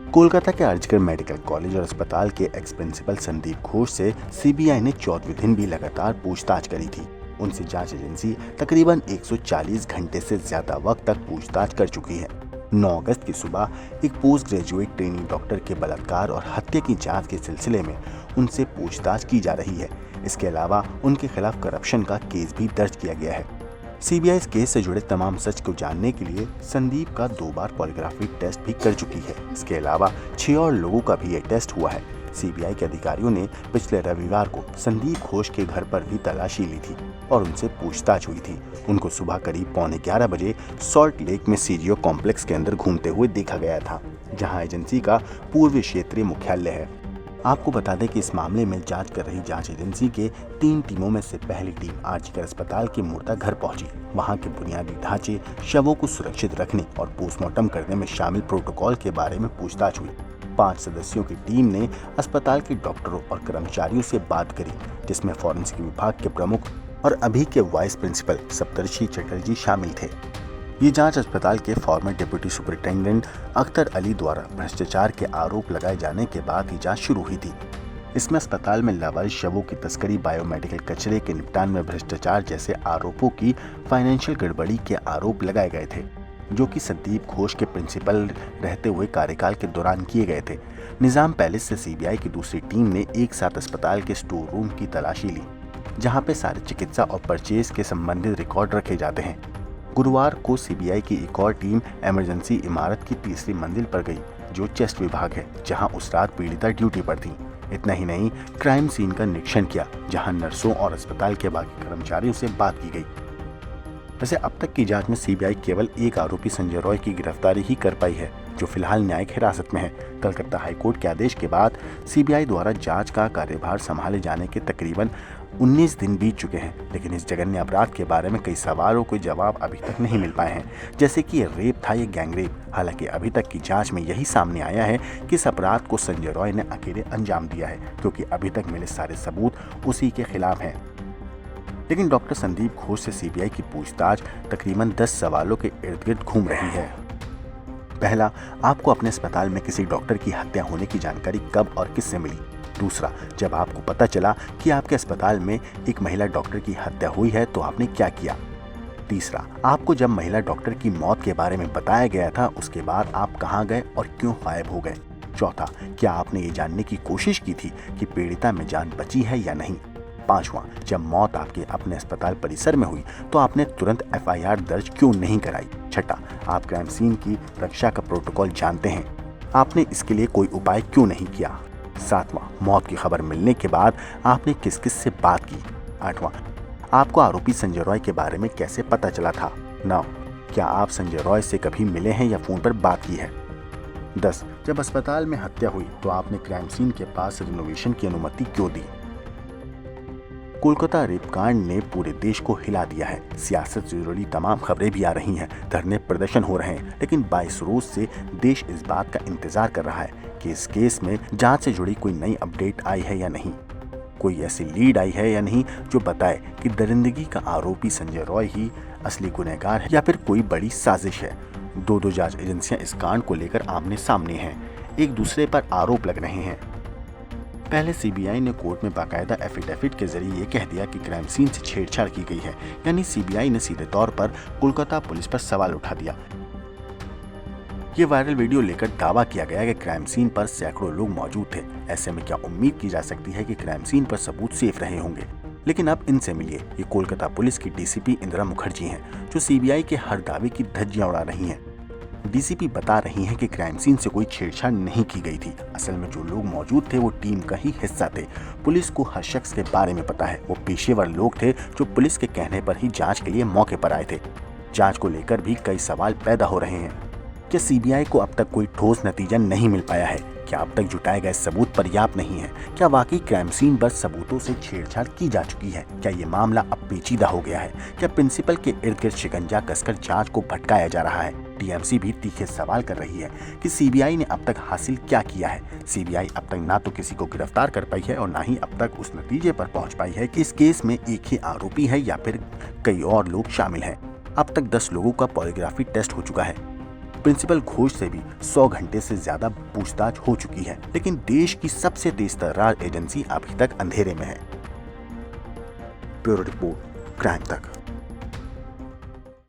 कोलकाता के RG Kar medical college और अस्पताल के एक्स प्रिंसिपल संदीप घोष से सीबीआई ने 14वें दिन भी लगातार पूछताछ करी थी। उनसे जांच एजेंसी तकरीबन 140 घंटे से ज्यादा वक्त तक पूछताछ कर चुकी है। 9 अगस्त की सुबह एक पोस्ट ग्रेजुएट ट्रेनिंग डॉक्टर के बलात्कार और हत्या की जांच के सिलसिले में उनसे पूछताछ की जा रही है। इसके अलावा उनके खिलाफ करप्शन का केस भी दर्ज किया गया है। सीबीआई इस केस से जुड़े तमाम सच को जानने के लिए संदीप का 2 बार पॉलीग्राफी टेस्ट भी कर चुकी है। इसके अलावा 6 और लोगों का भी ये टेस्ट हुआ है। सीबीआई के अधिकारियों ने पिछले रविवार को संदीप घोष के घर पर भी तलाशी ली थी और उनसे पूछताछ हुई थी। उनको सुबह करीब 11:15 बजे सॉल्ट लेक में सीजीओ कॉम्प्लेक्स के अंदर घूमते हुए देखा गया था, जहां एजेंसी का पूर्वी क्षेत्रीय मुख्यालय है। आपको बता दें कि इस मामले में जांच कर रही जांच एजेंसी के 3 टीमों में से पहली टीम आर्जिकर अस्पताल के मुर्दा घर पहुंची। वहां के बुनियादी ढांचे, शवों को सुरक्षित रखने और पोस्टमार्टम करने में शामिल प्रोटोकॉल के बारे में पूछताछ हुई। 5 सदस्यों की टीम ने अस्पताल के डॉक्टरों और कर्मचारियों से बात करी, जिसमें फॉरेंसिक विभाग के प्रमुख और अभी के वाइस प्रिंसिपल सप्तर्षि चटर्जी शामिल थे। ये जांच अस्पताल के farmer deputy superintendent Akhtar Ali द्वारा भ्रष्टाचार के आरोप लगाए जाने के बाद ही जांच शुरू हुई थी। इसमें अस्पताल में लावारिस शवों की तस्करी, बायोमेडिकल कचरे के निपटान में भ्रष्टाचार जैसे आरोपों की फाइनेंशियल गड़बड़ी के आरोप लगाए गए थे, जो कि संदीप घोष के प्रिंसिपल रहते हुए कार्यकाल के दौरान किए गए थे। निजाम पैलेस से सीबीआई की दूसरी टीम ने एक साथ अस्पताल के स्टोर रूम की तलाशी ली, जहाँ पे सारे चिकित्सा और परचेज के संबंधित रिकॉर्ड रखे जाते हैं। गुरुवार को सीबीआई की एक और टीम इमरजेंसी इमारत की तीसरी मंजिल पर गई, जो चेस्ट विभाग है, जहां उस रात पीड़िता ड्यूटी पर थी। इतना ही नहीं, क्राइम सीन का निरीक्षण किया, जहां नर्सों और अस्पताल के बाकी कर्मचारियों से बात की गई। वैसे अब तक की जांच में सीबीआई केवल एक आरोपी संजय रॉय की गिरफ्तारी ही कर पाई है, जो फिलहाल न्यायिक हिरासत में है। कलकत्ता हाईकोर्ट के आदेश के बाद सीबीआई द्वारा जांच का कार्यभार संभाले जाने के तकरीबन 19 दिन बीत चुके हैं, लेकिन इस जघन्य अपराध के बारे में कई सवालों के जवाब अभी तक नहीं मिल पाए हैं, जैसे कि ये रेप था या गैंगरेप। हालांकि अभी तक की जांच में यही सामने आया है कि इस अपराध को संजय रॉय ने अकेले अंजाम दिया है, क्योंकि अभी तक मिले सारे सबूत उसी के खिलाफ हैं। लेकिन डॉक्टर संदीप घोष से सीबीआई की पूछताछ तकरीबन 10 सवालों के इर्द गिर्द घूम रही है। पहला, आपको अपने अस्पताल में किसी डॉक्टर की हत्या होने की जानकारी कब और किससे मिली? दूसरा, जब आपको पता चला कि आपके अस्पताल में एक महिला डॉक्टर की हत्या हुई है तो आपने क्या किया? तीसरा, आपको जब महिला डॉक्टर की मौत के बारे में बताया गया था, उसके बाद आप कहां गए और क्यों गायब हो गए? चौथा, क्या आपने ये जानने की कोशिश की थी कि पीड़िता में जान बची है या नहीं? पांचवा, जब मौत आपके अपने अस्पताल परिसर में हुई तो आपने तुरंत एफआईआर दर्ज क्यों नहीं कराई? छठा, आप क्राइम सीन की रक्षा का प्रोटोकॉल जानते हैं, आपने इसके लिए कोई उपाय क्यों नहीं किया? सातवां, मौत की खबर मिलने के बाद आपने किस किस से बात की? आठवां, आपको आरोपी संजय रॉय के बारे में कैसे पता चला था? 9, क्या आप संजय रॉय से कभी मिले हैं या फोन पर बात की है? 10, जब अस्पताल में हत्या हुई तो आपने क्राइम सीन के पास रिनोवेशन की अनुमति क्यों दी? कोलकाता रेप कांड ने पूरे देश को हिला दिया है। सियासत से जुड़ी तमाम खबरें भी आ रही हैं, धरने प्रदर्शन हो रहे हैं, लेकिन 22 रोज से देश इस बात का इंतजार कर रहा है कि इस केस में जांच से जुड़ी कोई नई अपडेट आई है या नहीं, कोई ऐसी लीड आई है या नहीं जो बताए कि दरिंदगी का आरोपी संजय रॉय ही असली गुनहगार है या फिर कोई बड़ी साजिश है। दो जांच एजेंसियां इस कांड को लेकर आमने सामने हैं, एक दूसरे पर आरोप लग रहे हैं। पहले सीबीआई ने कोर्ट में बाकायदा एफिडेविट के जरिए ये कह दिया कि क्राइम सीन से छेड़छाड़ की गई है, यानी सीबीआई ने सीधे तौर पर कोलकाता पुलिस पर सवाल उठा दिया। ये वायरल वीडियो लेकर दावा किया गया कि क्राइम सीन पर सैकड़ों लोग मौजूद थे। ऐसे में क्या उम्मीद की जा सकती है कि क्राइम सीन पर सबूत सेफ रहे होंगे? लेकिन अब इनसे मिलिए, ये कोलकाता पुलिस की डीसीपी इंदिरा मुखर्जी हैं, जो सीबीआई के हर दावे की धज्जियां उड़ा रही हैं। डीसीपी बता रही हैं कि क्राइम सीन से कोई छेड़छाड़ नहीं की गई थी। असल में जो लोग मौजूद थे वो टीम का ही हिस्सा थे। पुलिस को हर शख्स के बारे में पता है। वो पेशेवर लोग थे जो पुलिस के कहने पर ही जांच के लिए मौके पर आए थे। जांच को लेकर भी कई सवाल पैदा हो रहे हैं। क्या सीबीआई को अब तक कोई ठोस नतीजा नहीं मिल पाया है? क्या अब तक जुटाए गए सबूत पर्याप्त नहीं है? क्या वाकई क्राइम सीन पर सबूतों से छेड़छाड़ की जा चुकी है? क्या ये मामला अब पेचीदा हो गया है? क्या प्रिंसिपल के इर्द गिर्द शिकंजा कसकर जांच को भटकाया जा रहा है? टीएमसी भी तीखे सवाल कर रही है कि सीबीआई ने अब तक हासिल क्या किया है। सीबीआई अब तक ना तो किसी को गिरफ्तार कर पाई है और ना ही अब तक उस नतीजे पर पहुंच पाई है कि इस केस में एक ही आरोपी है या फिर कई और लोग शामिल हैं। अब तक 10 लोगों का पॉलीग्राफी टेस्ट हो चुका है। प्रिंसिपल घोष से भी 100 घंटे से ज्यादा पूछताछ हो चुकी है, लेकिन देश की सबसे तेज तर्रार एजेंसी अभी तक अंधेरे में है। ब्यूरो रिपोर्ट, क्राइम तक।